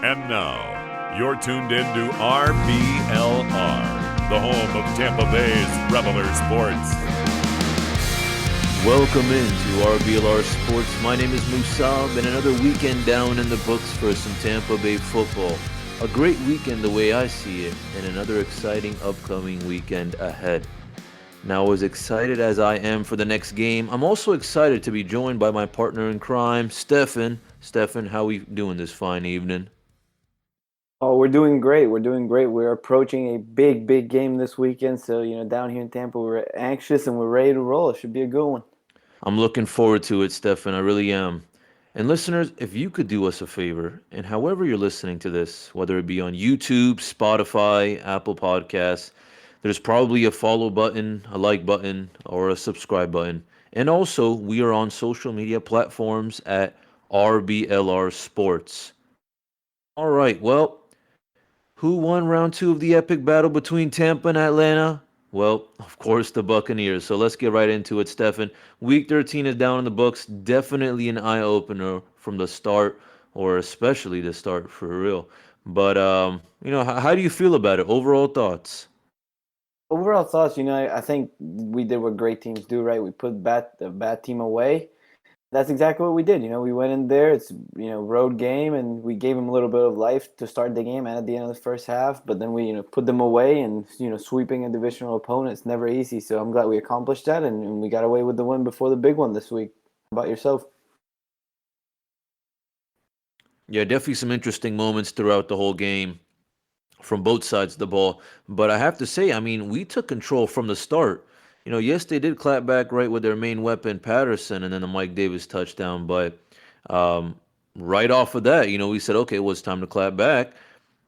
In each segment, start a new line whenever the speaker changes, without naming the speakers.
And now, you're tuned in to RBLR, the home of Tampa Bay's RBLR Sports.
Welcome into RBLR Sports. My name is Musab, and another weekend down in the books for some Tampa Bay football. A great weekend the way I see it, and another exciting upcoming weekend ahead. Now, as excited as I am for the next game, I'm also excited to be joined by my partner in crime, Stefan. Stefan, how we doing this fine evening?
Oh, we're doing great. We're doing great. We're approaching a big game this weekend. So, down here in Tampa, we're anxious and we're ready to roll. It should be a good one.
I'm looking forward to it, Stefan. I really am. And listeners, if you could do us a favor, and however you're listening to this, whether it be on YouTube, Spotify, Apple Podcasts, there's probably a follow button, a like button, or a subscribe button. And also, we are on social media platforms at RBLR Sports. All right, well, who won round two of the epic battle between Tampa and Atlanta? Well, of course, the Buccaneers. So let's get right into it, Stefan. Week 13 is down in the books. Definitely an eye opener from the start, or especially the start for real. But how do you feel about it? Overall thoughts?
Overall thoughts, I think we did what great teams do, right? We put the bad team away. That's exactly what we did. We went in there. It's road game, and we gave them a little bit of life to start the game and at the end of the first half. But then we put them away, and sweeping a divisional opponent is never easy. So I'm glad we accomplished that, and we got away with the win before the big one this week. How about yourself?
Yeah, definitely some interesting moments throughout the whole game from both sides of the ball. But I have to say, I mean, we took control from the start. Yes, they did clap back right with their main weapon, Patterson, and then the Mike Davis touchdown. But um, right off of that, we said, okay, well, it's time to clap back.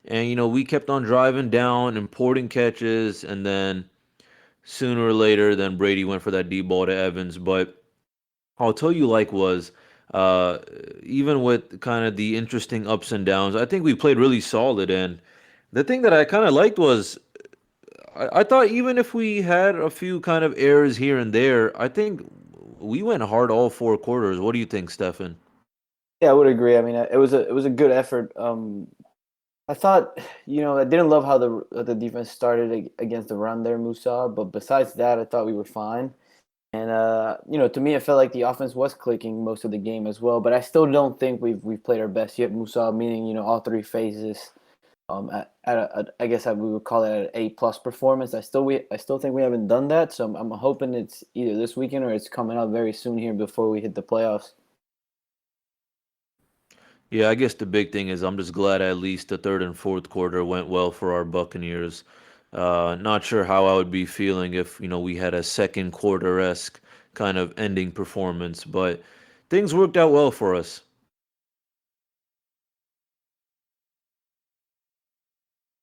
And, we kept on driving down, importing catches, and then sooner or later, then Brady went for that deep ball to Evans. But I'll tell you, like, was uh, even with kind of the interesting ups and downs, I think we played really solid. And the thing that I kind of liked was I thought even if we had a few kind of errors here and there, I think we went hard all four quarters. What do you think, Stefan?
Yeah, I would agree. I mean, it was a good effort. I thought, I didn't love how the defense started against the run there, Musa. But besides that, I thought we were fine. And to me, it felt like the offense was clicking most of the game as well. But I still don't think we've played our best yet, Musa. Meaning, all three phases. I guess we would call it an A+ performance. I still think we haven't done that. So I'm hoping it's either this weekend or it's coming up very soon here before we hit the playoffs.
Yeah, I guess the big thing is I'm just glad at least the third and fourth quarter went well for our Buccaneers. Not sure how I would be feeling if, we had a second quarter-esque kind of ending performance, but things worked out well for us.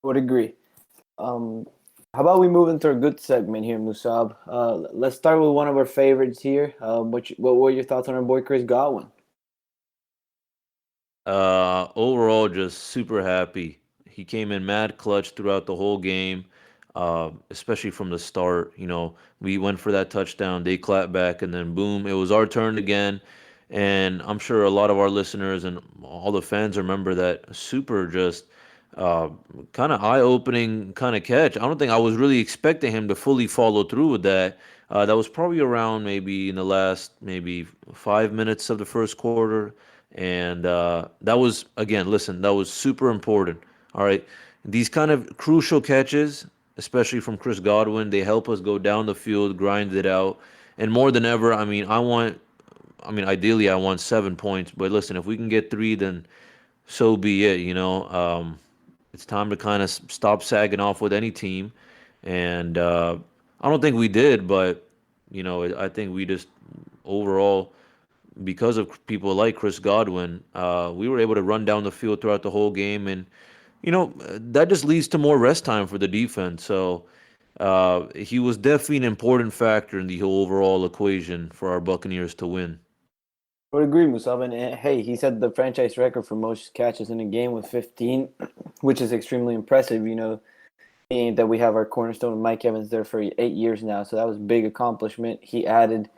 I would agree. Um, how about we move into a good segment here, Musab? Let's start with one of our favorites here. What were your thoughts on our boy Chris Godwin?
Overall, just super happy. He came in mad clutch throughout the whole game, especially from the start. We went for that touchdown, they clapped back, and then boom, it was our turn again. And I'm sure a lot of our listeners and all the fans remember that super just uh, kind of eye-opening kind of catch. I don't think I was really expecting him to fully follow through with that. That was probably around maybe in the last maybe 5 minutes of the first quarter. And that was, again, listen, that was super important. All right. These kind of crucial catches, especially from Chris Godwin, they help us go down the field, grind it out. And more than ever, ideally, I want 7 points. But listen, if we can get three, then so be it. It's time to kind of stop sagging off with any team. And I don't think we did, but, I think we just overall because of people like Chris Godwin, we were able to run down the field throughout the whole game, and that just leads to more rest time for the defense. So he was definitely an important factor in the whole overall equation for our Buccaneers to win.
I would agree, Musab. And hey, he set the franchise record for most catches in a game with 15, which is extremely impressive. And that we have our cornerstone Mike Evans there for 8 years now, so that was a big accomplishment. He added,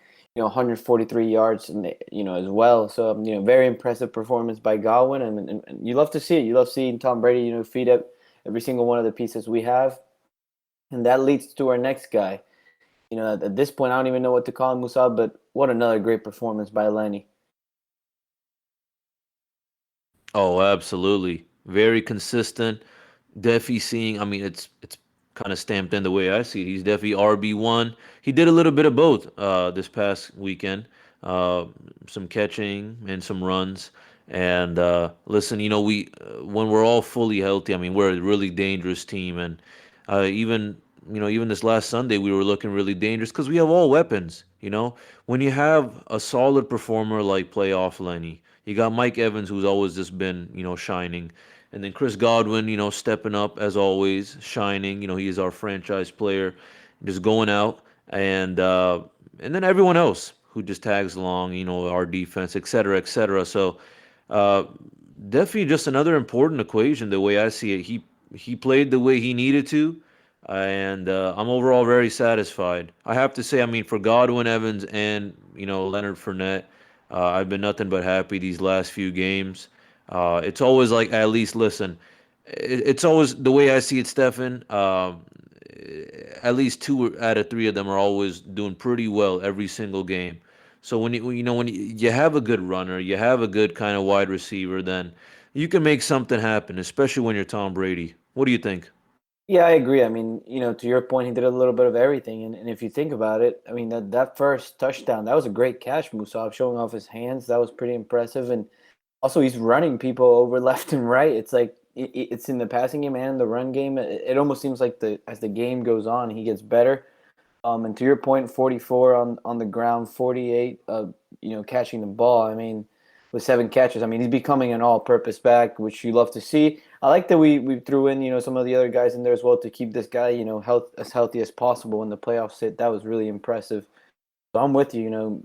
143 yards, and as well. So very impressive performance by Godwin, and you love to see it. You love seeing Tom Brady, feed up every single one of the pieces we have, and that leads to our next guy. At this point, I don't even know what to call him, Musab, but what another great performance by Lenny.
Oh, absolutely. Very consistent. Definitely seeing, I mean, it's kind of stamped in the way I see it. He's definitely RB1. He did a little bit of both this past weekend. Uh, some catching and some runs. And listen, we when we're all fully healthy, I mean, we're a really dangerous team. And even even this last Sunday, we were looking really dangerous because we have all weapons. When you have a solid performer like playoff Lenny, you got Mike Evans, who's always just been shining. And then Chris Godwin, stepping up as always, shining. He is our franchise player, just going out, and then everyone else who just tags along. Our defense, et cetera, et cetera. So uh, definitely just another important equation. The way I see it, he played the way he needed to, and I'm overall very satisfied. I have to say, I mean, for Godwin, Evans, and Leonard Fournette, I've been nothing but happy these last few games. It's always like, at least listen, it's always the way I see it, Stefan. At least two out of three of them are always doing pretty well every single game. So when you have a good runner, you have a good kind of wide receiver, then you can make something happen, especially when you're Tom Brady. What do you think?
Yeah, I agree. I mean, to your point, he did a little bit of everything. And if you think about it, I mean, that first touchdown, that was a great catch, Musab, showing off his hands. That was pretty impressive. And also, he's running people over left and right. It's like it's in the passing game and the run game. It almost seems like as the game goes on, he gets better. And to your point, 44 on the ground, 48, catching the ball. I mean, with 7 catches, I mean, he's becoming an all-purpose back, which you love to see. I like that we threw in, some of the other guys in there as well to keep this guy, as healthy as possible when the playoffs hit. That was really impressive. So I'm with you.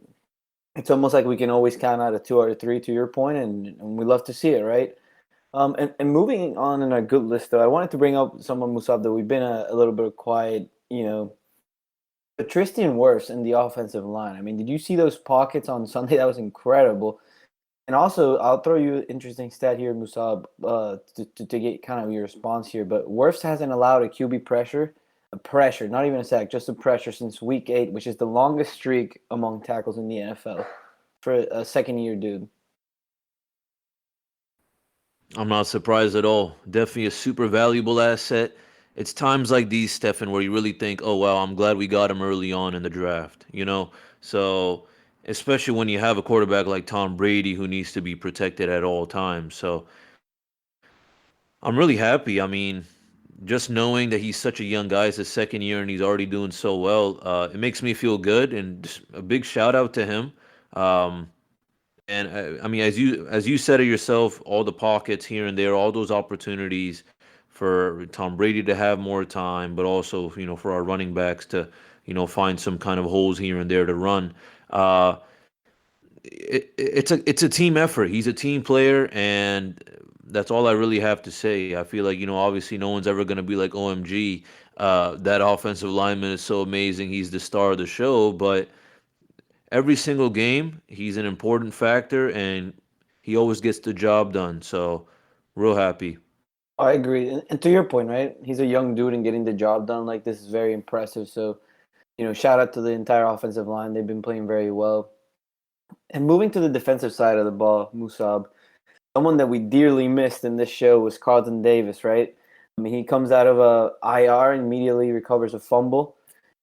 It's almost like we can always count out a 2 out of 3 to your point, and we love to see it, right? And moving on in a good list, though, I wanted to bring up someone, Musab, that we've been a little bit quiet, Tristan Wirfs in the offensive line. I mean, did you see those pockets on Sunday? That was incredible. And also, I'll throw you an interesting stat here, Musab, to get kind of your response here. But Wirfs hasn't allowed a QB pressure, not even a sack, just a pressure since week 8, which is the longest streak among tackles in the NFL for a second-year dude.
I'm not surprised at all. Definitely a super valuable asset. It's times like these, Stefan, where you really think, oh, wow, I'm glad we got him early on in the draft. So, especially when you have a quarterback like Tom Brady who needs to be protected at all times. So, I'm really happy. I mean, just knowing that he's such a young guy, it's his second year and he's already doing so well, it makes me feel good. And just a big shout out to him. Um, and I mean, as you said it yourself, all the pockets here and there, all those opportunities for Tom Brady to have more time, but also for our running backs to find some kind of holes here and there to run. Uh, it's a team effort. He's a team player, and that's all I really have to say. I feel like obviously no one's ever gonna be like OMG. That offensive lineman is so amazing. He's the star of the show, but every single game, he's an important factor, and he always gets the job done. So, real happy.
I agree. And to your point, right? He's a young dude and getting the job done like this is very impressive. So, shout out to the entire offensive line. They've been playing very well. And moving to the defensive side of the ball, Musab, someone that we dearly missed in this show was Carlton Davis, right? I mean, he comes out of a IR and immediately recovers a fumble.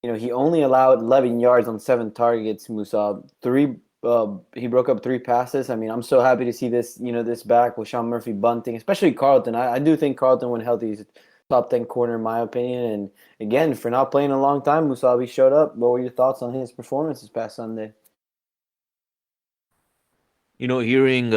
He only allowed 11 yards on 7 targets, Musab. He broke up 3 passes. I mean, I'm so happy to see this, this back with Sean Murphy bunting, especially Carlton. I do think Carlton, when healthy, is a top 10 corner in my opinion. And again, for not playing a long time, Musab, he showed up. What were your thoughts on his performance this past Sunday?
Hearing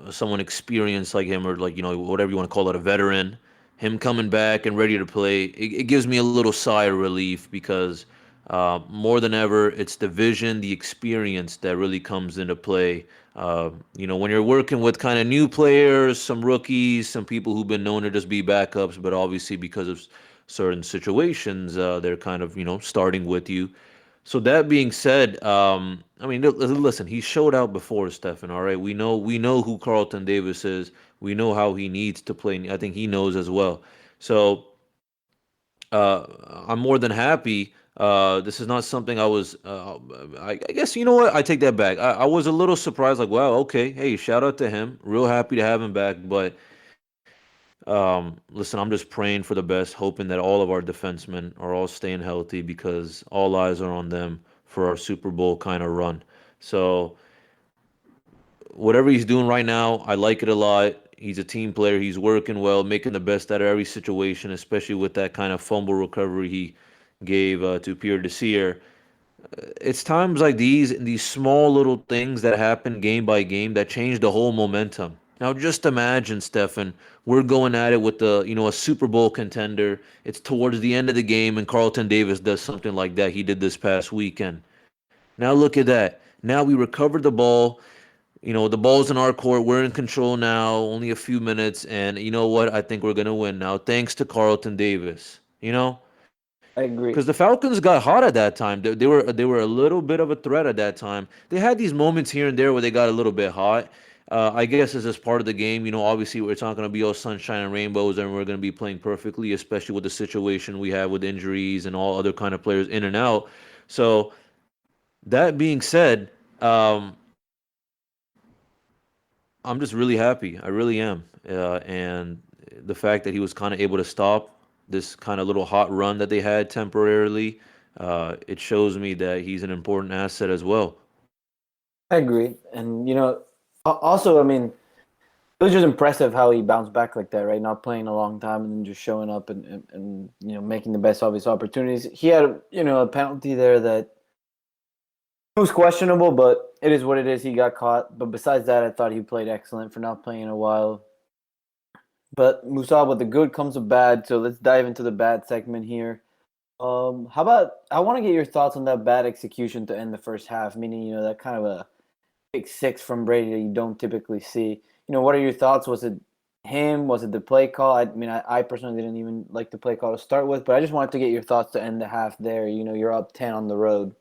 someone experienced like him, or like whatever you want to call it, a veteran, him coming back and ready to play, it gives me a little sigh of relief because more than ever, it's the vision, the experience that really comes into play. When you're working with kind of new players, some rookies, some people who've been known to just be backups, but obviously because of certain situations, they're kind of starting with you. So that being said, I mean, listen, he showed out before, Stefan. All right, we know who Carlton Davis is. We know how he needs to play. I think he knows as well. So uh, I'm more than happy. This is not something I was. I guess you know what? I take that back. I was a little surprised. Like, wow, okay, hey, shout out to him. Real happy to have him back. But listen, I'm just praying for the best, hoping that all of our defensemen are all staying healthy because all eyes are on them for our Super Bowl kind of run. So whatever he's doing right now, I like it a lot. He's a team player. He's working well, making the best out of every situation, especially with that kind of fumble recovery he gave to Pierre Desir. It's times like these small little things that happen game by game that change the whole momentum. Now, just imagine, Stefan, we're going at it with a Super Bowl contender. It's towards the end of the game, and Carlton Davis does something like that he did this past weekend. Now look at that. Now we recovered the ball. The ball's in our court. We're in control now. Only a few minutes, and you know what? I think we're gonna win now, thanks to Carlton Davis.
I agree.
Because the Falcons got hot at that time. They were a little bit of a threat at that time. They had these moments here and there where they got a little bit hot. I guess it's just part of the game. Obviously it's not going to be all sunshine and rainbows, and we're going to be playing perfectly, especially with the situation we have with injuries and all other kind of players in and out. So that being said, I'm just really happy. I really am. And the fact that he was kind of able to stop this kind of little hot run that they had temporarily, it shows me that he's an important asset as well.
I agree. And, also, I mean, it was just impressive how he bounced back like that, right? Not playing a long time and then just showing up and making the best of his opportunities. He had, a penalty there that it was questionable, but it is what it is. He got caught. But besides that, I thought he played excellent for not playing in a while. But Musa, with the good comes the bad. So let's dive into the bad segment here. How about I want to get your thoughts on that bad execution to end the first half, meaning that kind of a pick six from Brady that you don't typically see. What are your thoughts? Was it him? Was it the play call? I mean, I personally didn't even like the play call to start with, but I just wanted to get your thoughts to end the half there. You're up 10 on the road.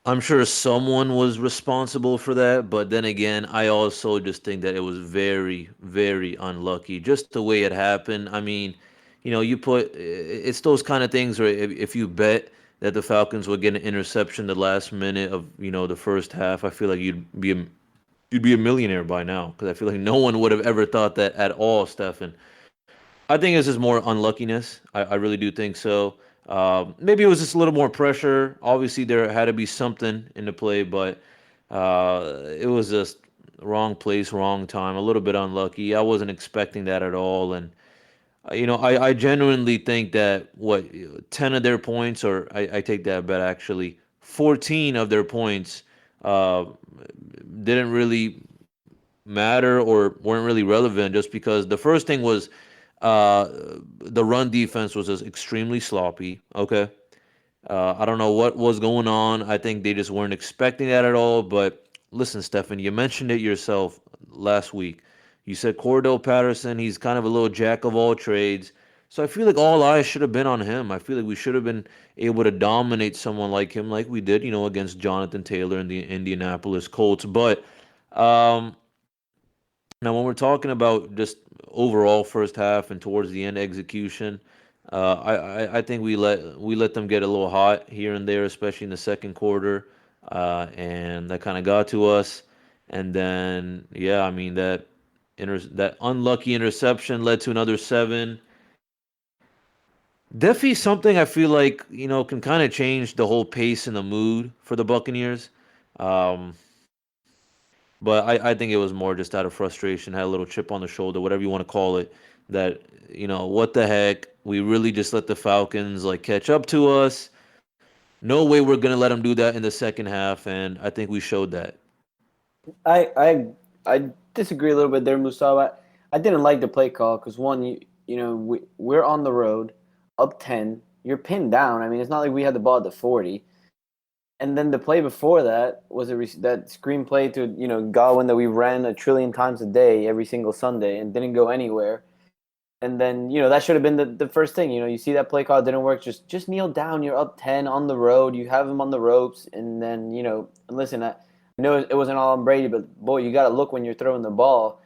I'm sure someone was responsible for that, but then again, I also just think that it was very, very unlucky. Just the way it happened. I mean, it's those kind of things where if you bet that the Falcons would get an interception the last minute of, the first half, I feel like you'd be a millionaire by now because I feel like no one would have ever thought that at all, Stefan. I think it's just more unluckiness. I really do think so. Maybe it was just a little more pressure. Obviously, there had to be something in the play, but it was just wrong place, wrong time. A little bit unlucky. I wasn't expecting that at all, and I genuinely think that 10 of their points, or I take that bet actually, 14 of their points uh, didn't really matter or weren't really relevant just because the first thing was uh, the run defense was just extremely sloppy. Okay. I don't know what was going on. I think they just weren't expecting that at all. But listen, Stefan, you mentioned it yourself last week. You said Cordell Patterson, he's kind of a little jack of all trades. So I feel like all eyes should have been on him. I feel like we should have been able to dominate someone like him, like we did, against Jonathan Taylor and the Indianapolis Colts. But um, now, when we're talking about just overall first half and towards the end execution, I think we let them get a little hot here and there, especially in the second quarter, and that kind of got to us. And then, yeah, I mean that unlucky interception led to another seven. Definitely something I feel like can kind of change the whole pace and the mood for the Buccaneers. Um, But I think it was more just out of frustration, had a little chip on the shoulder, whatever you want to call it. That, what the heck? We really just let the Falcons like catch up to us. No way we're gonna let them do that in the second half, and I think we showed that.
I I I disagree a little bit there, Musa. I didn't like the play call because one, we're on the road, up 10. You're pinned down. I mean, it's not like we had the ball at the 40. And then the play before that was that screenplay to Godwin that we ran a trillion times a day every single Sunday and didn't go anywhere. And then, that should have been the first thing. You see that play call didn't work. Just kneel down. You're up 10 on the road. You have him on the ropes. And then, and listen, I know it wasn't all on Brady, but boy, you got to look when you're throwing the ball.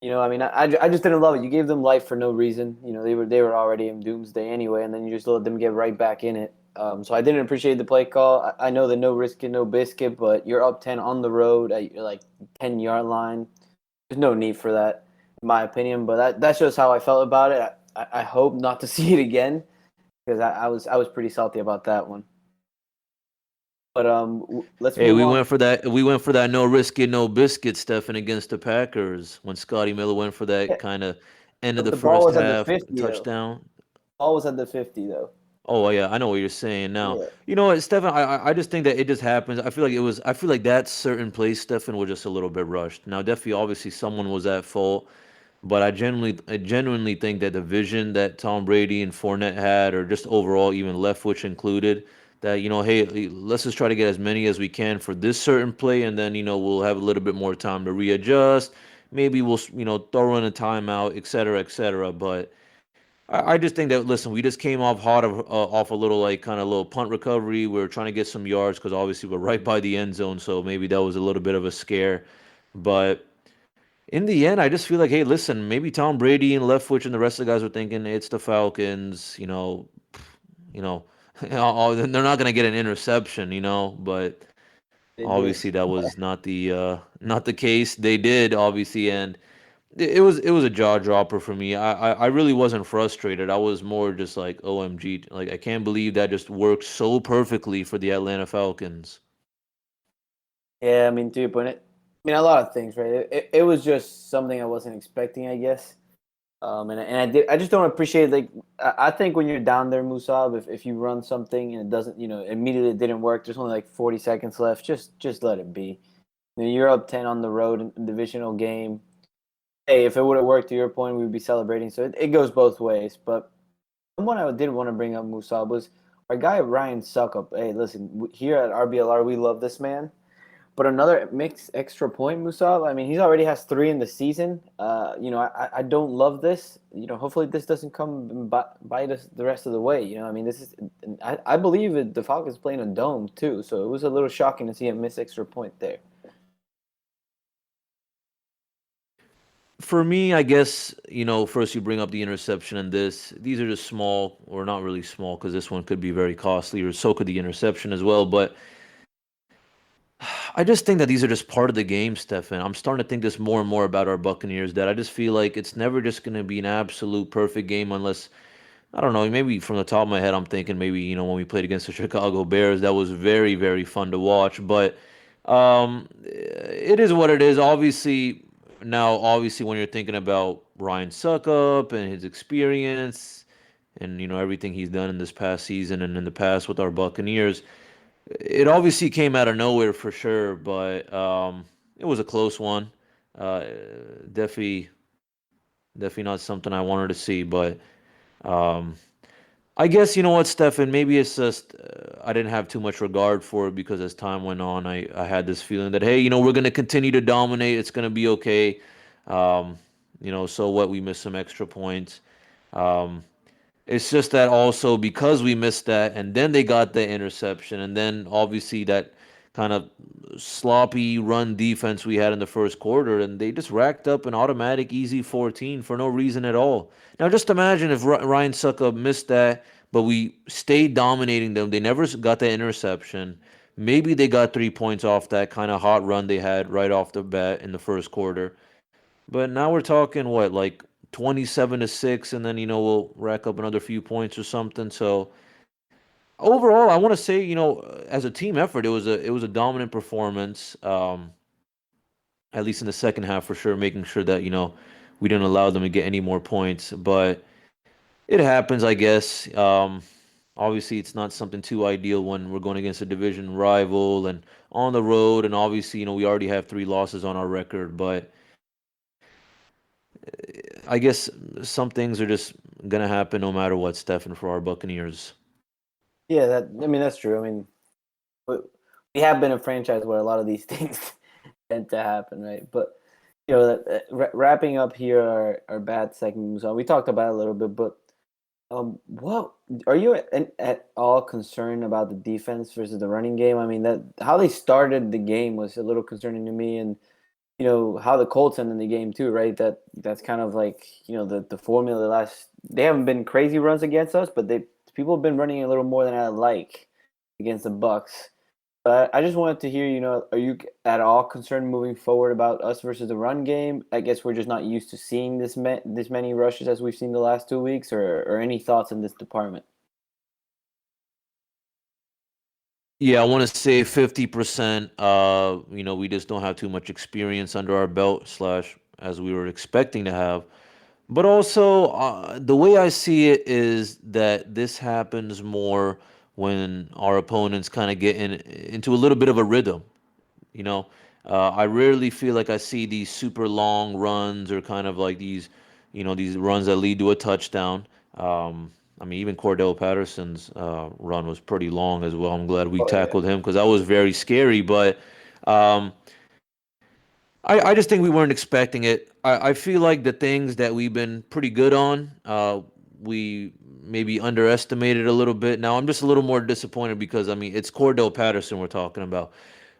I mean, I just didn't love it. You gave them life for no reason. They were already in doomsday anyway, and then you just let them get right back in it. So I didn't appreciate the play call. I know the no risk it, no biscuit, but you're up 10 on the road at your 10-yard line. There's no need for that, in my opinion. But that's just how I felt about it. I hope not to see it again because I was pretty salty about that one. But let's
Hey,
move
we
on.
went for that. We went for that no risk it, no biscuit, Stefan, against the Packers when Scotty Miller went for
Yeah,
that kind of end of
but
the
the ball
first
was at the
half
50 though.
touchdown.
Ball was at the 50 though.
Oh yeah, I know what you're saying now.
Yeah.
You know what, Stefan? I just think that it just happens. I feel like it was. I feel like that certain play, Stefan, was just a little bit rushed. Now, definitely, obviously, someone was at fault, but I genuinely think that the vision that Tom Brady and Fournette had, or just overall, even Leftwich included, that hey, let's just try to get as many as we can for this certain play, and then we'll have a little bit more time to readjust. Maybe we'll throw in a timeout, et cetera, et cetera. But I just think that listen, we just came off hot off a little kind of little punt recovery. We were trying to get some yards because obviously we're right by the end zone, so maybe that was a little bit of a scare. But in the end, I just feel like, hey, listen, maybe Tom Brady and Leftwich and the rest of the guys were thinking it's the Falcons, you know, they're not gonna get an interception, but
They did.
obviously that was not the case. They did obviously, and it was a jaw dropper for me. I really wasn't frustrated. I was more just like OMG, like I can't believe that just worked so perfectly for the Atlanta Falcons.
Yeah, I mean, to your point, a lot of things, right? It was just something I wasn't expecting, I guess. And I just don't appreciate I think when you're down there, Musab, if you run something and it doesn't, immediately it didn't work. There's only 40 seconds left. Just let it be. You're up 10 on the road in a divisional game. Hey, if it would have worked to your point, we'd be celebrating. So it goes both ways. But someone I did want to bring up, Musab, was our guy Ryan Suckup. Hey, listen, here at RBLR, we love this man. But another mixed extra point, Musab. I mean, he already has 3 in the season. I don't love this. Hopefully this doesn't come and bite us the rest of the way. I mean, this is. I believe the Falcons playing a dome too, so it was a little shocking to see him miss extra point there.
For me, I guess, first you bring up the interception and this. These are just small, or not really small, because this one could be very costly, or so could the interception as well. But I just think that these are just part of the game, Stefan. I'm starting to think this more and more about our Buccaneers, that I just feel like it's never just going to be an absolute perfect game unless, I don't know, maybe from the top of my head, I'm thinking maybe, when we played against the Chicago Bears, that was very, very fun to watch. But it is what it is. Obviously, when you're thinking about Ryan Suckup and his experience and, everything he's done in this past season and in the past with our Buccaneers, it obviously came out of nowhere for sure, but it was a close one. Uh, definitely, definitely not something I wanted to see, but um, I guess you know what, Stefan. Maybe it's just I didn't have too much regard for it because as time went on, I had this feeling that hey, we're gonna continue to dominate. It's gonna be okay. Um, so what? We missed some extra points. Um, it's just that also because we missed that, and then they got the interception, and then obviously that kind of sloppy run defense we had in the first quarter, and they just racked up an automatic easy 14 for no reason at all. Now, just imagine if Ryan Suckup missed that, but we stayed dominating them. They never got the interception. Maybe they got 3 points off that kind of hot run they had right off the bat in the first quarter. But now we're talking what, like 27-6, and then we'll rack up another few points or something. So overall, I want to say as a team effort, it was a dominant performance. At least in the second half for sure, making sure that we didn't allow them to get any more points. But it happens, I guess. Obviously, it's not something too ideal when we're going against a division rival and on the road, and obviously we already have 3 losses on our record, but I guess some things are just gonna happen no matter what, Stefan, for our Buccaneers.
Yeah, that's true. I mean, we have been a franchise where a lot of these things tend to happen, right? But Wrapping up here our bad segment. So we talked about it a little bit, but what are you at all concerned about the defense versus the running game? I mean, that how they started the game was a little concerning to me, and how the Colts ended the game too, right? That's kind of like the formula. They haven't been crazy runs against us, but people have been running a little more than I like against the Bucs. I just wanted to hear, are you at all concerned moving forward about us versus the run game? I guess we're just not used to seeing this many rushes as we've seen the last 2 weeks, or any thoughts in this department?
Yeah, I want to say 50%. We just don't have too much experience under our belt, slash, as we were expecting to have. But also, the way I see it is that this happens more when our opponents kind of get into a little bit of a rhythm. You know, I rarely feel like I see these super long runs or kind of like these runs that lead to a touchdown. I mean, even Cordell Patterson's run was pretty long as well. I'm glad we
Oh yeah.
tackled him because that was very scary. But um, I just think we weren't expecting it. I feel like the things that we've been pretty good on, we maybe underestimated a little bit. Now I'm just a little more disappointed because I mean it's Cordell Patterson we're talking about.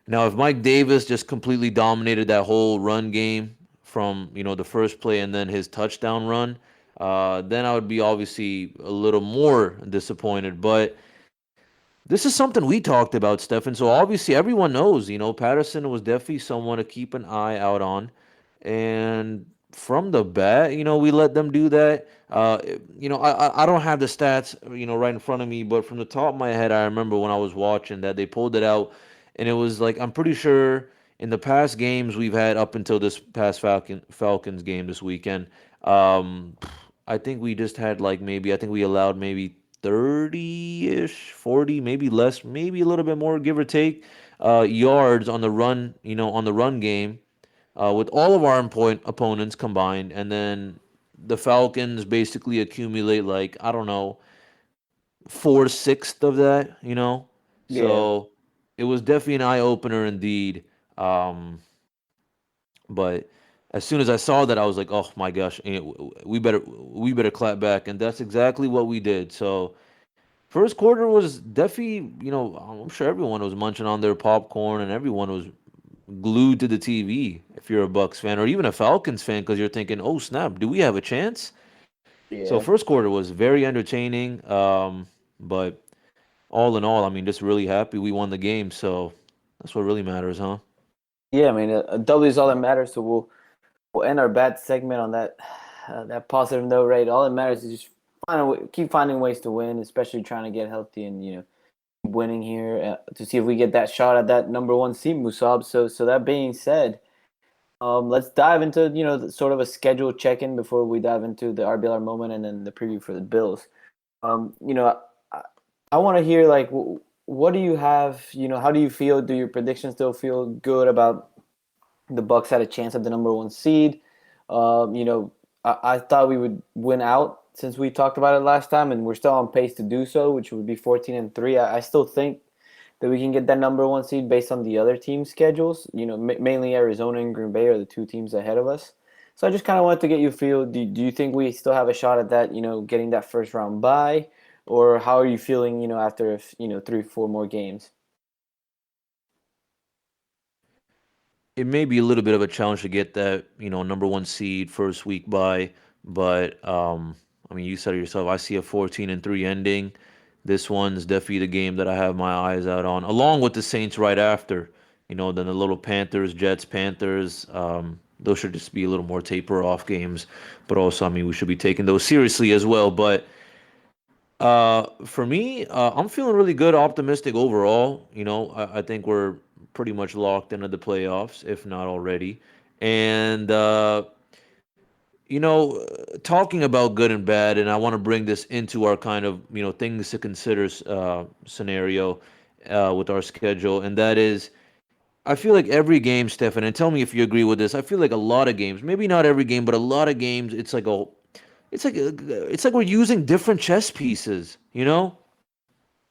Now, if Mike Davis just completely dominated that whole run game from the first play and then his touchdown run, then I would be obviously a little more disappointed. But this is something we talked about, Stefan. So obviously everyone knows, Patterson was definitely someone to keep an eye out on. And from the bat, we let them do that. I don't have the stats, right in front of me, but from the top of my head, I remember when I was watching that they pulled it out, and it was like I'm pretty sure in the past games we've had up until this past Falcons game this weekend, um, I think we just had like maybe I think we allowed maybe 30-ish, 40, maybe less, maybe a little bit more, give or take, yards on the run, on the run game, with all of our opponents combined, and then the Falcons basically accumulate like I don't know 4/6 of that,
Yeah.
So it was definitely an eye opener indeed. Um, but as soon as I saw that, I was like, oh my gosh, we better clap back, and that's exactly what we did. So first quarter was definitely, I'm sure everyone was munching on their popcorn and everyone was glued to the TV if you're a Bucks fan or even a Falcons fan because you're thinking, oh snap, do we have a chance? So
Yeah.
first quarter was very entertaining, but all in all, I mean, just really happy we won the game. So that's what really matters, huh?
Yeah, I mean, a W is all that matters. So we'll end our bad segment on that positive note, right? All that matters is just keep finding ways to win, especially trying to get healthy and keep winning here to see if we get that shot at that number one seed, Musab. So that being said, let's dive into sort of a scheduled check-in before we dive into the RBLR moment and then the preview for the Bills. I, I want to hear like what do you have? How do you feel? Do your predictions still feel good about the Bucks had a chance at the number one seed? I thought we would win out since we talked about it last time, and we're still on pace to do so, which would be 14-3. I still think that we can get that number one seed based on the other team schedules. Mainly Arizona and Green Bay are the two teams ahead of us. So I just kind of wanted to get you feel. Do you think we still have a shot at that? Getting that first round bye, or how are you feeling? After 3-4 more games.
It may be a little bit of a challenge to get that, number one seed first week by, but I mean, you said it yourself. I see a 14-3 ending. This one's definitely the game that I have my eyes out on, along with the Saints right after. Then the little Panthers, Jets, Panthers. Those should just be a little more taper off games, but also, I mean, we should be taking those seriously as well. But for me, I'm feeling really good, optimistic overall. I think we're pretty much locked into the playoffs, if not already. And talking about good and bad, and I want to bring this into our kind of things to consider scenario with our schedule, and that is, I feel like every game, Stefan, and tell me if you agree with this. I feel like a lot of games, maybe not every game, but a lot of games, it's like we're using different chess pieces.
Yeah.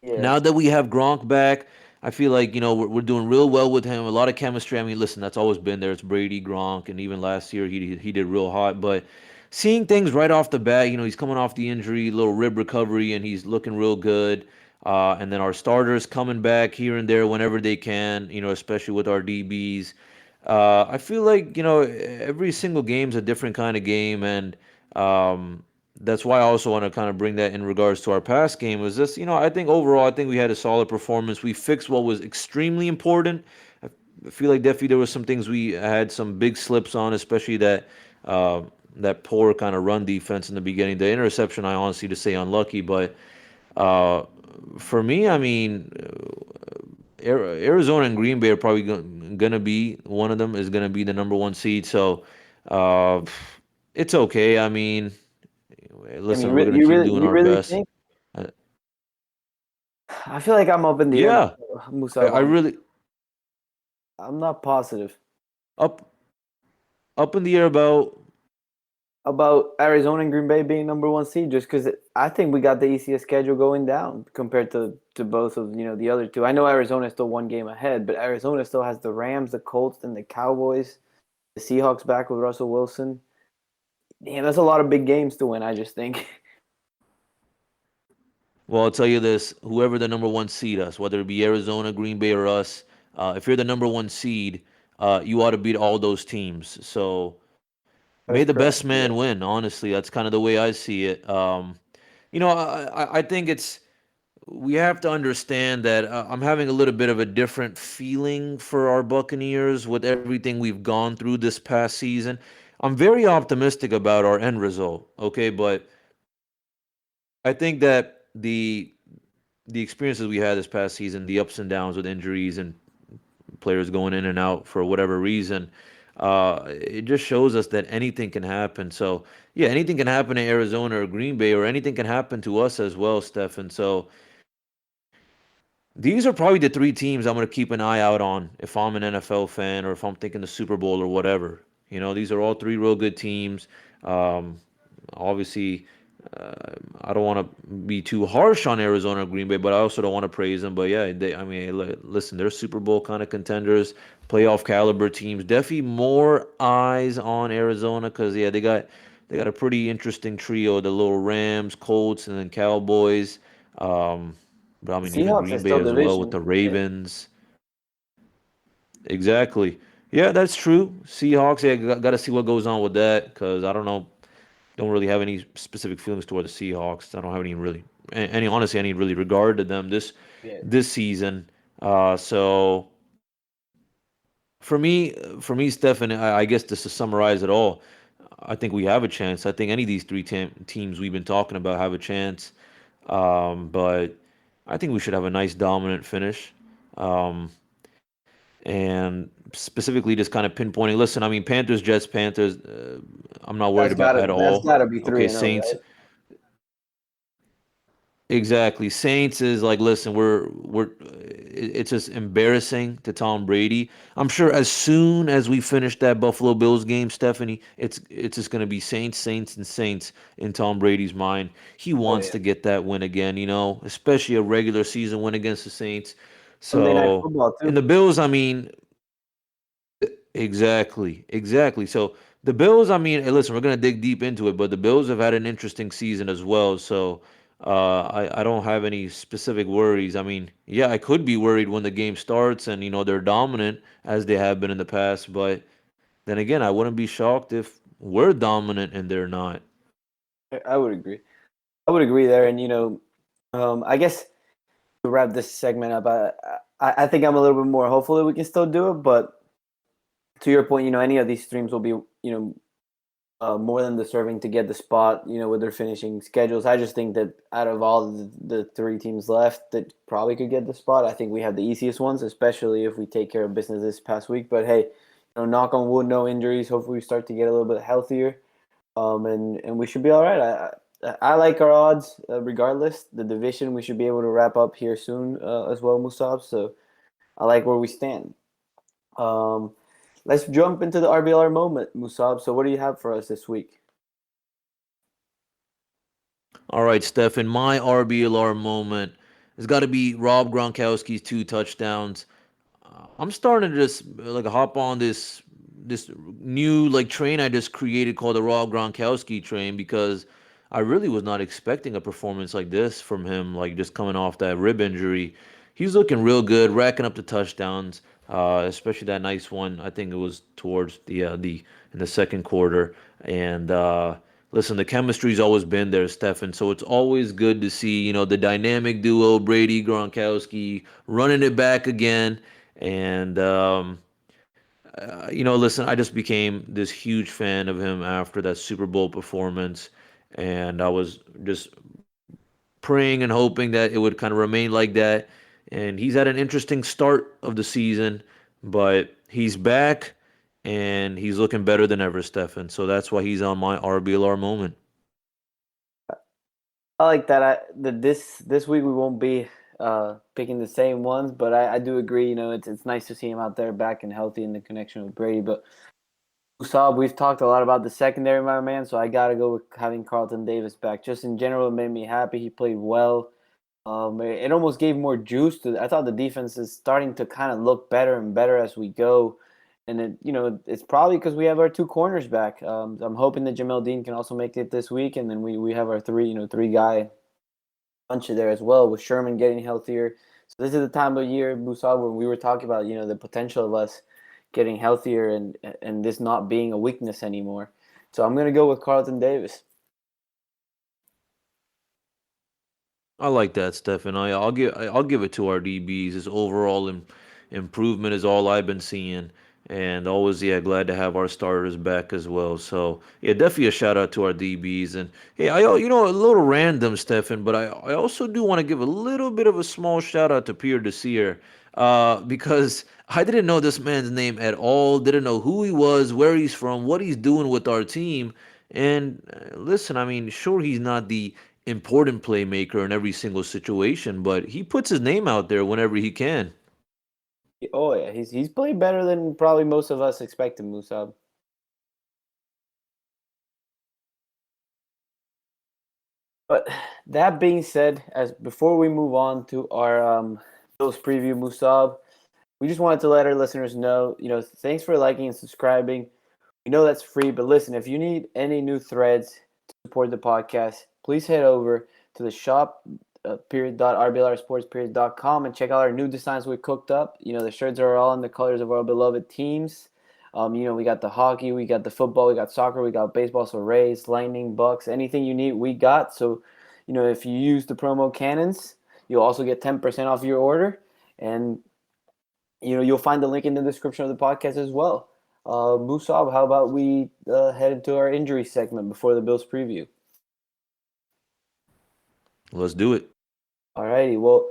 Now that we have Gronk back, I feel like, we're doing real well with him. A lot of chemistry. I mean, listen, that's always been there. It's Brady, Gronk, and even last year he did real hot. But seeing things right off the bat, he's coming off the injury, little rib recovery, and he's looking real good. And then our starters coming back here and there whenever they can, especially with our DBs. I feel like, every single game's a different kind of game, and that's why I also want to kind of bring that in regards to our past game. Was this, I think overall, I think we had a solid performance. We fixed what was extremely important. I feel like definitely there was some things we had some big slips on, especially uh, that poor kind of run defense in the beginning. The interception, I honestly to say unlucky, but uh, for me, I mean, Arizona and Green Bay are probably gonna be one of them is gonna be the number one seed. So uh, it's okay. I mean,
I mean,
listen, we're gonna keep doing
you
our
really
best.
think?
Uh,
I feel like I'm up in the air,
yeah, I,
Musab.
I really
I'm not positive
up up in the air
about Arizona and Green Bay being number one seed, just because I think we got the easiest schedule going down compared to both of the other two. I know Arizona is still one game ahead, but Arizona still has the Rams, the Colts, and the Cowboys. The Seahawks back with Russell Wilson. Damn, that's a lot of big games to win. I just think.
Well, I'll tell you this: whoever the number one seed us, whether it be Arizona, Green Bay, or us, if you're the number one seed, you ought to beat all those teams. So
That
may
is
the
correct.
best
Yeah.
man win. Honestly, that's kind of the way I see it. I think we have to understand that I'm having a little bit of a different feeling for our Buccaneers with everything we've gone through this past season. I'm very optimistic about our end result, okay? But I think that the experiences we had this past season, the ups and downs with injuries and players going in and out for whatever reason, it just shows us that anything can happen. So yeah, anything can happen in Arizona or Green Bay, or anything can happen to us as well, Stefan. So these are probably the three teams I'm going to keep an eye out on if I'm an NFL fan or if I'm thinking the Super Bowl or whatever. These are all three real good teams. Um, Obviously, I don't want to be too harsh on Arizona or Green Bay, but I also don't want to praise them. But yeah, I mean, listen, they're Super Bowl kind of contenders, playoff caliber teams. Definitely more eyes on Arizona because yeah, they got a pretty interesting trio: the little Rams, Colts, and then Cowboys. Um, but I mean, even
Seahawks is
Green Bay
still
as well with
division.
the
Yeah.
Ravens. Exactly. Yeah, that's true. Seahawks. Yeah, got to see what goes on with that because I don't really have any specific feelings toward the Seahawks. I don't have any really any honestly any really regard to them
Yeah.
this season. So for me, Stefan, I guess just to summarize it all, I think we have a chance. I think any of these three teams we've been talking about have a chance. But I think we should have a nice dominant finish. Um, and specifically just kind of pinpointing. Listen, I mean Panthers, Jets, Panthers. I'm not worried about at
That's
all.
gotta be
Okay,
3-0,
Saints.
right?
Exactly. Saints is like, listen, it's just embarrassing to Tom Brady. I'm sure as soon as we finish that Buffalo Bills game, Stephanie, it's just gonna be Saints, Saints, and Saints in Tom Brady's mind. He
Oh
wants
yeah.
to get that win again, especially a regular season win against the Saints.
Sunday Night
So,
Football
and
too.
the Bills, I mean, exactly, exactly. So the Bills, I mean, hey, listen, we're gonna dig deep into it, but the Bills have had an interesting season as well. So I don't have any specific worries. I mean, yeah, I could be worried when the game starts and they're dominant as they have been in the past, but then again, I wouldn't be shocked if we're dominant and they're not.
I would agree. I would agree there, and I guess to wrap this segment up, I think I'm a little bit more hopeful that we can still do it. But to your point, any of these streams will be more than deserving to get the spot. With their finishing schedules. I just think that out of all the three teams left that probably could get the spot, I think we have the easiest ones, especially if we take care of business this past week. But hey, knock on wood, no injuries. Hopefully, we start to get a little bit healthier. And we should be all right. I like our odds regardless. The division we should be able to wrap up here soon as well, Musab. So I like where we stand. Um, let's jump into the RBLR moment, Musab. So what do you have for us this week?
All right, Stefan, my RBLR moment. it's got to be Rob Gronkowski's 2 touchdowns. I'm starting to just like hop on this new like train I just created called the Rob Gronkowski train because I really was not expecting a performance like this from him. Like just coming off that rib injury, he's looking real good, racking up the touchdowns. Especially that nice one. I think it was towards the in the second quarter. And listen, the chemistry's always been there, Stefan. So it's always good to see the dynamic duo Brady Gronkowski running it back again. And listen, I just became this huge fan of him after that Super Bowl performance, and I was just praying and hoping that it would kind of remain like that. And he's had an interesting start of the season, but he's back and he's looking better than ever, Stefan. So that's why he's on my RBLR moment.
I like that. This week we won't be picking the same ones, but I do agree. It's nice to see him out there back and healthy in the connection with Brady. But Usab, we've talked a lot about the secondary, my man. So I gotta go with having Carlton Davis back. Just in general, it made me happy. He played well. It almost gave more juice to. I thought the defense is starting to kind of look better and better as we go, and it's probably because we have our two corners back. I'm hoping that Jamel Dean can also make it this week, and then we have our three guy bunch there as well with Sherman getting healthier. So this is the time of year, Musab, where we were talking about the potential of us getting healthier and this not being a weakness anymore. So I'm gonna go with Carlton Davis.
I like that, Stefan. I'll give it to our DBs. His overall improvement is all I've been seeing, and always glad to have our starters back as well. So definitely a shout out to our DBs. And hey, a little random, Stefan, but I also do want to give a little bit of a small shout out to Pierre Desir, because I didn't know this man's name at all. Didn't know who he was, where he's from, what he's doing with our team. And listen, I mean, sure, he's not the important playmaker in every single situation, but he puts his name out there whenever he can.
Oh yeah, he's played better than probably most of us expected, Musab. But that being said, as before we move on to our Bills preview, Musab, we just wanted to let our listeners know, thanks for liking and subscribing. We know that's free, but listen, if you need any new threads to support the podcast, please head over to the shop period.rblrsports.com and check out our new designs we cooked up. The shirts are all in the colors of our beloved teams. We got the hockey, we got the football, we got soccer, we got baseball, so Rays, Lightning, Bucs, anything you need, we got. So, if you use the promo Cannons, you'll also get 10% off your order. And, you'll find the link in the description of the podcast as well. Musab, how about we head into our injury segment before the Bills preview?
Let's do it.
Alrighty, well,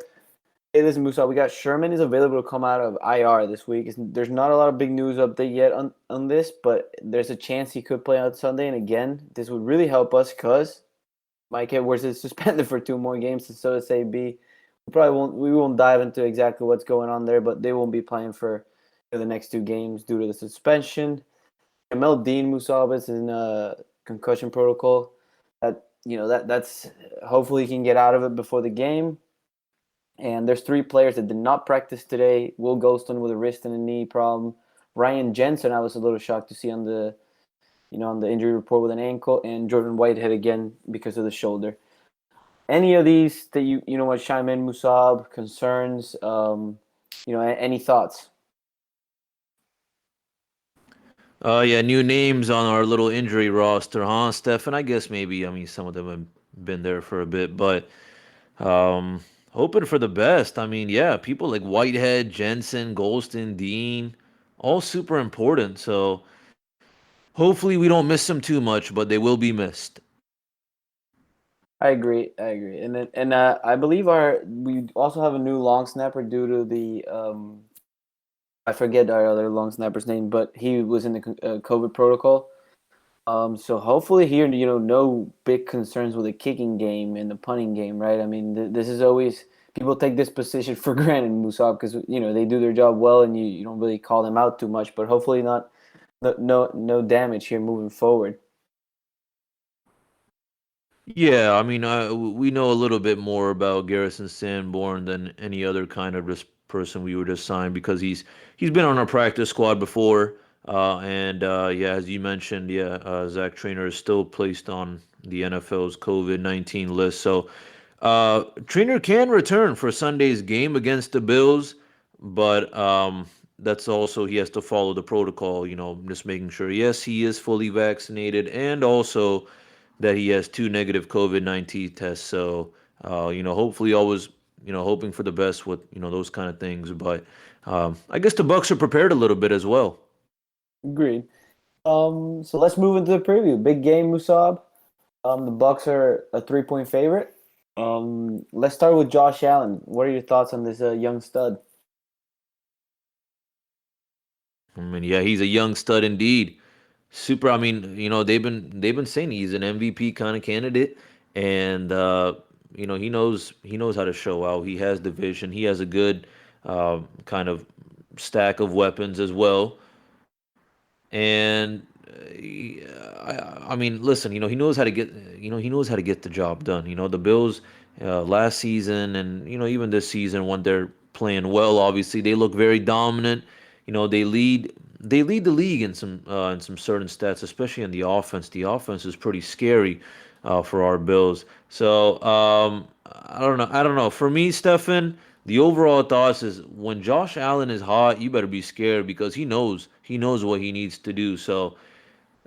hey, listen, Musab, we got Sherman is available to come out of IR this week. There's not a lot of big news update yet on this, but there's a chance he could play on Sunday. And again, this would really help us because Mike Edwards is suspended for 2 more games, and so is AB. We won't dive into exactly what's going on there, but they won't be playing for the next 2 games due to the suspension. Jamel Dean Musab is in a concussion protocol. That's hopefully he can get out of it before the game. And there's 3 players that did not practice today. Will Golston with a wrist and a knee problem. Ryan Jensen, I was a little shocked to see on the injury report with an ankle, and Jordan Whitehead again because of the shoulder. Any of these that you want to chime in, Musab? Concerns? Any thoughts?
New names on our little injury roster, huh, Stefan? I guess maybe, I mean, some of them have been there for a bit, but hoping for the best. I mean, people like Whitehead, Jensen, Golston, Dean, all super important. So hopefully we don't miss them too much, but they will be missed.
I agree. And I believe we also have a new long snapper due to the I forget our other long snapper's name, but he was in the COVID protocol. So hopefully here, no big concerns with the kicking game and the punting game, right? I mean, this is always people take this position for granted, Musab, because they do their job well, and you don't really call them out too much. But hopefully no damage here moving forward.
Yeah, I mean, we know a little bit more about Garrison Sanborn than any other kind of just person we would assign because he's been on our practice squad before, and yeah, as you mentioned, yeah, Zach Trainer is still placed on the NFL's COVID-19 list. So, Trainer can return for Sunday's game against the Bills, but that's also he has to follow the protocol. Just making sure. Yes, he is fully vaccinated, and also that he has two negative COVID-19 tests. So, hopefully always, hoping for the best with, those kind of things. But I guess the Bucs are prepared a little bit as well.
Agreed. So let's move into the preview. Big game, Musab. The Bucks are a 3-point favorite. Let's start with Josh Allen. What are your thoughts on this young stud?
I mean, yeah, he's a young stud indeed. Super. I mean, they've been saying he's an MVP kind of candidate, and he knows how to show out. He has the vision. He has a good kind of stack of weapons as well. And I mean, listen, he knows how to get the job done. The Bills last season and even this season when they're playing well, obviously they look very dominant. They lead the league in some certain stats, especially in the offense. The offense is pretty scary for our Bills. So I don't know. For me, Stefan, the overall thoughts is when Josh Allen is hot, you better be scared because he knows what he needs to do. So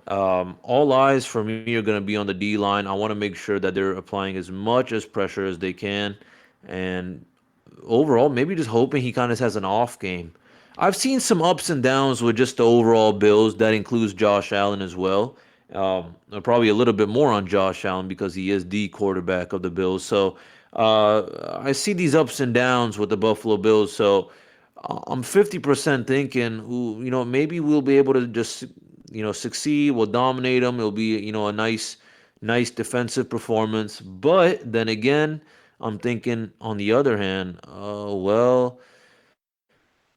all eyes for me are going to be on the D line. I want to make sure that they're applying as much as pressure as they can, and overall, maybe just hoping he kind of has an off game. I've seen some ups and downs with just the overall Bills. That includes Josh Allen as well. Probably a little bit more on Josh Allen because he is the quarterback of the Bills. So I see these ups and downs with the Buffalo Bills. So I'm 50% thinking, ooh, maybe we'll be able to just, succeed. We'll dominate them. It'll be, a nice defensive performance. But then again, I'm thinking on the other hand, well,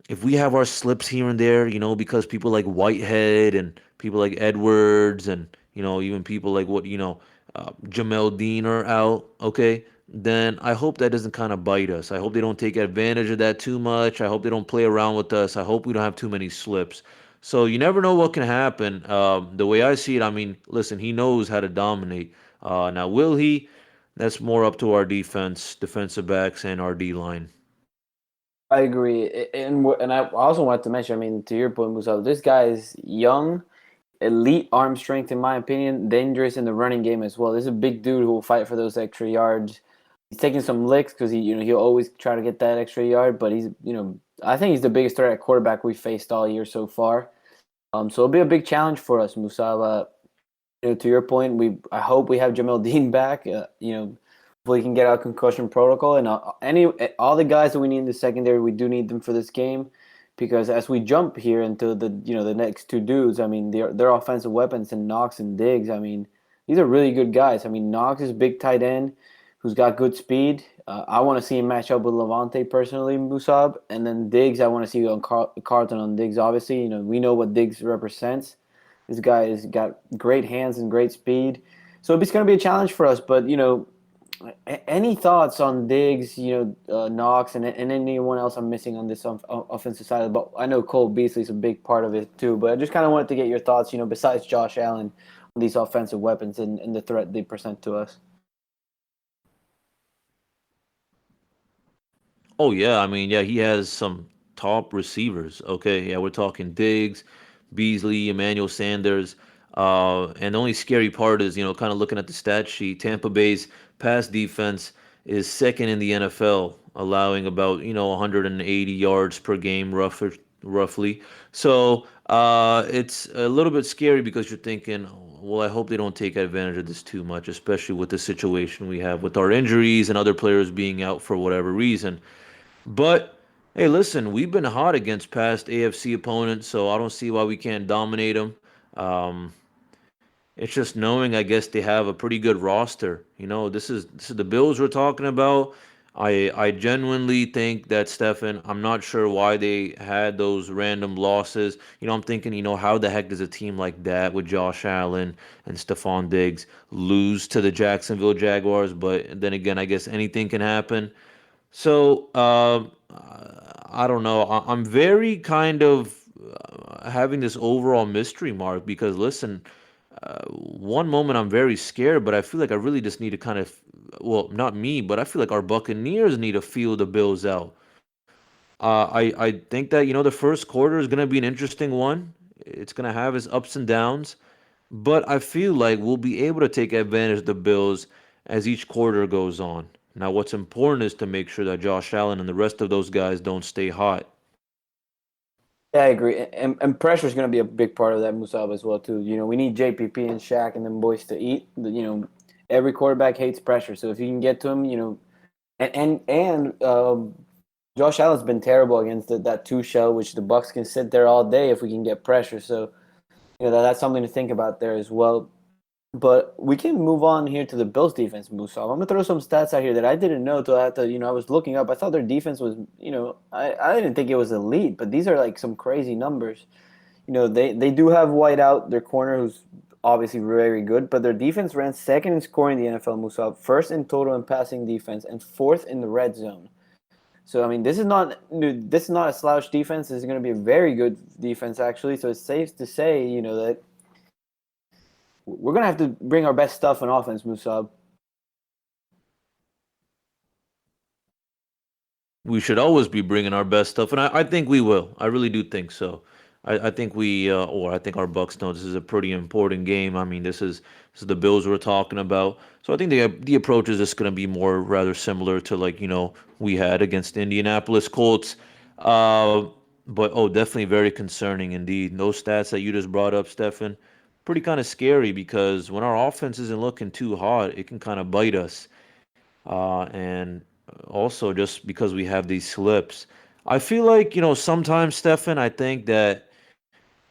if we have our slips here and there, because people like Whitehead and people like Edwards and even people like Jamel Dean are out, okay, then I hope that doesn't kind of bite us. I hope they don't take advantage of that too much. I hope they don't play around with us. I hope we don't have too many slips. So you never know what can happen. The way I see it, I mean, listen, he knows how to dominate. Now, will he? That's more up to our defense, defensive backs, and our D line.
I agree, and I also wanted to mention. I mean, to your point, Musab, this guy is young, elite arm strength, in my opinion, dangerous in the running game as well. This is a big dude who will fight for those extra yards. He's taking some licks because he'll always try to get that extra yard, but I think he's the biggest threat at quarterback we faced all year so far. So it'll be a big challenge for us, Musab. To your point, I hope we have Jamel Dean back. Hopefully he can get out concussion protocol and all the guys that we need in the secondary. We do need them for this game because as we jump here into the next two dudes, I mean they're offensive weapons and Knox and Diggs. I mean these are really good guys. I mean Knox is a big tight end who's got good speed. I want to see him match up with Levante personally, Musab, and then Diggs. I want to see on Carlton on Diggs. Obviously, we know what Diggs represents. This guy has got great hands and great speed. So it's going to be a challenge for us. But, any thoughts on Diggs, Knox, and anyone else I'm missing on this offensive side? But I know Cole Beasley's a big part of it too. But I just kind of wanted to get your thoughts, besides Josh Allen, on these offensive weapons and the threat they present to us.
Oh yeah, I mean, yeah, he has some top receivers. Okay, yeah, we're talking Diggs, Beasley, Emmanuel Sanders. And the only scary part is, kind of looking at the stat sheet. Tampa Bay's pass defense is second in the NFL, allowing about 180 yards per game, roughly. So it's a little bit scary because you're thinking, well, I hope they don't take advantage of this too much, especially with the situation we have with our injuries and other players being out for whatever reason. But hey, listen, we've been hot against past AFC opponents, so I don't see why we can't dominate them. Um, it's just knowing, I guess, they have a pretty good roster. This is the Bills we're talking about. I genuinely think that Stefan, I'm not sure why they had those random losses. I'm thinking, how the heck does a team like that with Josh Allen and Stephon Diggs lose to the Jacksonville Jaguars? But then again, I guess anything can happen. So I don't know. I'm very kind of having this overall mystery mark because listen, one moment I'm very scared, but I feel like I really just need to kind of, well, not me, but I feel like our Buccaneers need to feel the Bills out. I think that the first quarter is gonna be an interesting one. It's gonna have its ups and downs, but I feel like we'll be able to take advantage of the Bills as each quarter goes on. Now, what's important is to make sure that Josh Allen and the rest of those guys don't stay hot.
Yeah, I agree. And pressure is going to be a big part of that Musab as well too. We need JPP and Shaq and them boys to eat. Every quarterback hates pressure. So if you can get to him, and Josh Allen's been terrible against that two shell, which the Bucs can sit there all day if we can get pressure. So that's something to think about there as well. But we can move on here to the Bills defense, Musa. I'm gonna throw some stats out here that I didn't know till after I was looking up. I thought their defense was I didn't think it was elite, but these are like some crazy numbers. They do have White out, their corner, who's obviously very good, but their defense ran second in scoring in the NFL, Musa, first in total and passing defense, and fourth in the red zone. So I mean, this is not a slouch defense. This is going to be a very good defense actually. So it's safe to say that we're going to have to bring our best stuff in offense, Musab.
We should always be bringing our best stuff, and I think we will. I really do think so. I think or I think our Bucks know this is a pretty important game. I mean, this is the Bills we're talking about, so I think the approach is just going to be more rather similar to like we had against the Indianapolis Colts. Uh, but definitely very concerning indeed. Those stats that you just brought up, Stefan, pretty kind of scary because when our offense isn't looking too hot, it can kind of bite us. And also just because we have these slips. I feel like, sometimes, Stefan, I think that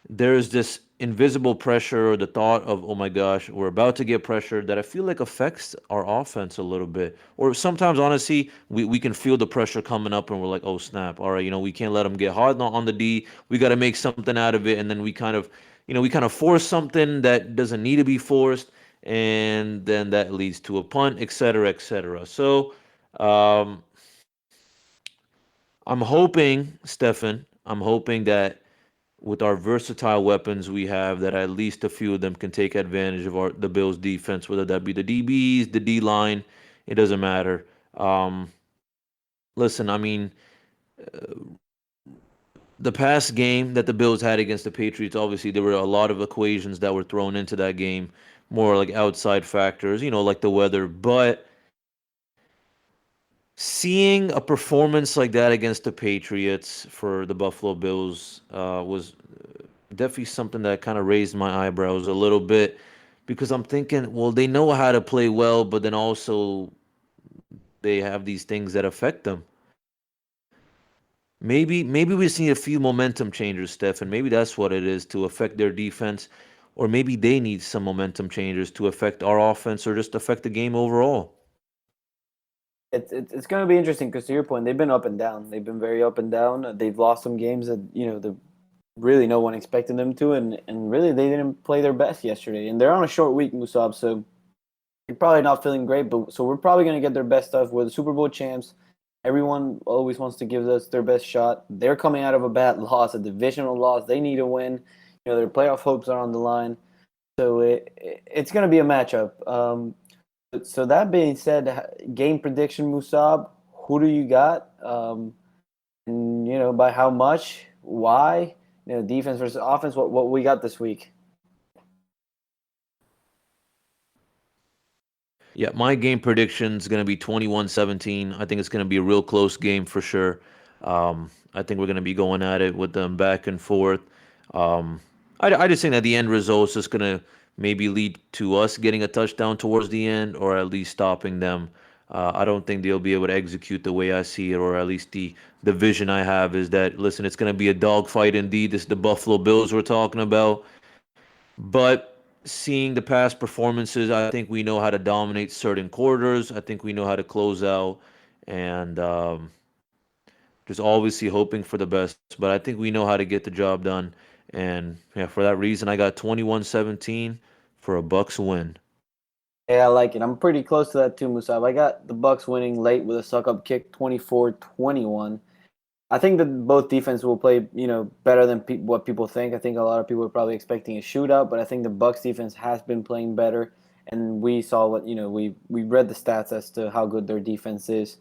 there's this invisible pressure or the thought of, oh my gosh, we're about to get pressure that I feel like affects our offense a little bit. Or sometimes, honestly, we can feel the pressure coming up and we're like, oh snap, all right, we can't let them get hard on the D. We got to make something out of it. And then we kind of force something that doesn't need to be forced. And then that leads to a punt, et cetera, et cetera. So, um, I'm hoping, Stefan, I'm hoping that with our versatile weapons we have, that at least a few of them can take advantage of the Bills defense, whether that be the DBs, the D line, it doesn't matter. Um, Listen, I mean, the past game that the Bills had against the Patriots, obviously there were a lot of equations that were thrown into that game, more like outside factors, like the weather, but seeing a performance like that against the Patriots for the Buffalo Bills was definitely something that kind of raised my eyebrows a little bit because I'm thinking, well, they know how to play well, but then also they have these things that affect them. Maybe we just need a few momentum changers, Steph, and maybe that's what it is to affect their defense, or maybe they need some momentum changers to affect our offense or just affect the game overall.
It's going to be interesting because to your point, they've been up and down. They've been very up and down. They've lost some games that really no one expected them to, and really they didn't play their best yesterday. And they're on a short week, Musab, so you're probably not feeling great. But so we're probably going to get their best stuff. We're the Super Bowl champs. Everyone always wants to give us their best shot. They're coming out of a bad loss, a divisional loss. They need a win. Their playoff hopes are on the line. So it's going to be a matchup. So that being said, game prediction, Musab, who do you got? And by how much? Why? Defense versus offense. What we got this week?
Yeah, my game prediction is going to be 21-17. I think it's going to be a real close game for sure. I think we're going to be going at it with them back and forth. Um, I just think that the end result is just going to maybe lead to us getting a touchdown towards the end or at least stopping them. I don't think they'll be able to execute the way I see it, or at least the vision I have is that, listen, it's going to be a dogfight indeed. This is the Buffalo Bills we're talking about. But seeing the past performances, I think we know how to dominate certain quarters. I think we know how to close out. and just obviously hoping for the best. But I think we know how to get the job done. And yeah, for that reason, I got 21-17 for a Bucs win.
Yeah, I like it. I'm pretty close to that too, Musab. I got the Bucks winning late with a suck-up kick, 24-21. I think that both defense will play, better than what people think. I think a lot of people are probably expecting a shootout, but I think the Bucks defense has been playing better, and we saw what we read the stats as to how good their defense is.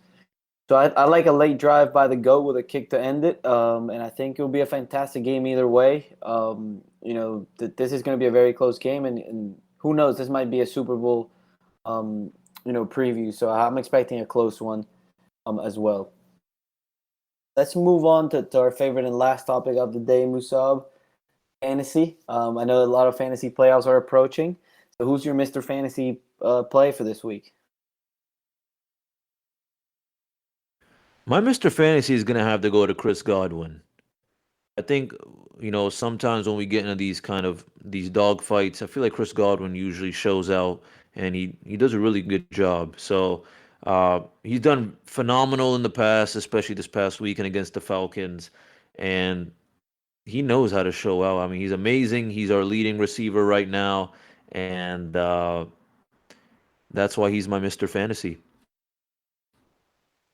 So I like a late drive by the GOAT with a kick to end it, and I think it will be a fantastic game either way. This is going to be a very close game, and who knows, this might be a Super Bowl, preview. So I'm expecting a close one, as well. Let's move on to our favorite and last topic of the day, Musab, fantasy. I know a lot of fantasy playoffs are approaching. So who's your Mr. Fantasy play for this week?
My Mr. Fantasy is going to have to go to Chris Godwin. I think, sometimes when we get into these dog fights, I feel like Chris Godwin usually shows out and he does a really good job. So he's done phenomenal in the past, especially this past weekend against the Falcons. And he knows how to show out. I mean, he's amazing. He's our leading receiver right now. And that's why he's my Mr. Fantasy.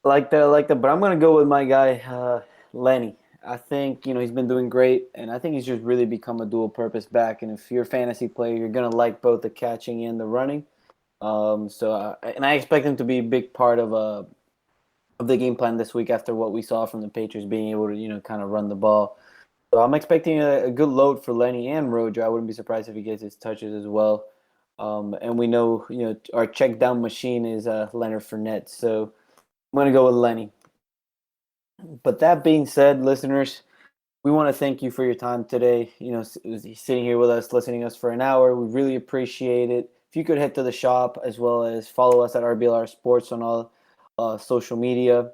Like that, but I'm gonna go with my guy, Lenny. I think he's been doing great, and I think he's just really become a dual-purpose back. And if you're a fantasy player, you're gonna like both the catching and the running. And I expect him to be a big part of the game plan this week after what we saw from the Patriots being able to kind of run the ball. So I'm expecting a good load for Lenny and Rojo. I wouldn't be surprised if he gets his touches as well. And we know our check down machine is Leonard Fournette. So I'm going to go with Lenny. But that being said, listeners, we want to thank you for your time today. Sitting here with us, listening to us for an hour. We really appreciate it. If you could head to the shop as well as follow us at RBLR Sports on all social media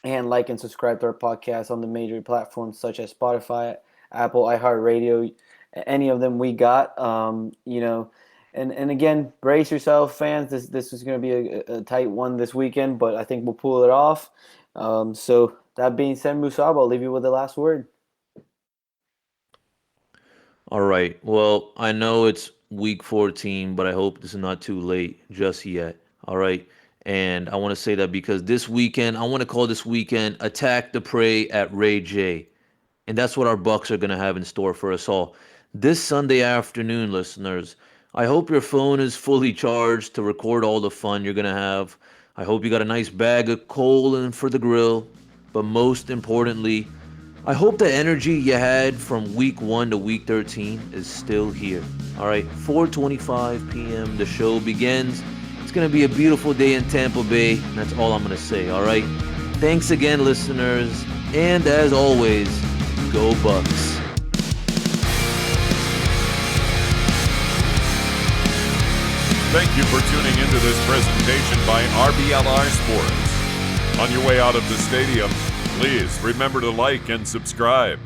and like and subscribe to our podcast on the major platforms such as Spotify, Apple, iHeartRadio, any of them we got. And again, brace yourself, fans. This is going to be a tight one this weekend, but I think we'll pull it off. So that being said, Musab, I'll leave you with the last word.
All right. Well, I know it's week 14, but I hope this is not too late just yet. All right. And I want to say that because this weekend, I want to call this weekend Attack the Prey at Ray J. And that's what our Bucs are going to have in store for us all. This Sunday afternoon, listeners, I hope your phone is fully charged to record all the fun you're going to have. I hope you got a nice bag of coal in for the grill. But most importantly, I hope the energy you had from week 1 to week 13 is still here. All right, 4:25 p.m. the show begins. It's going to be a beautiful day in Tampa Bay. And that's all I'm going to say, all right? Thanks again, listeners. And as always, go Bucs.
Thank you for tuning into this presentation by RBLR Sports. On your way out of the stadium, please remember to like and subscribe.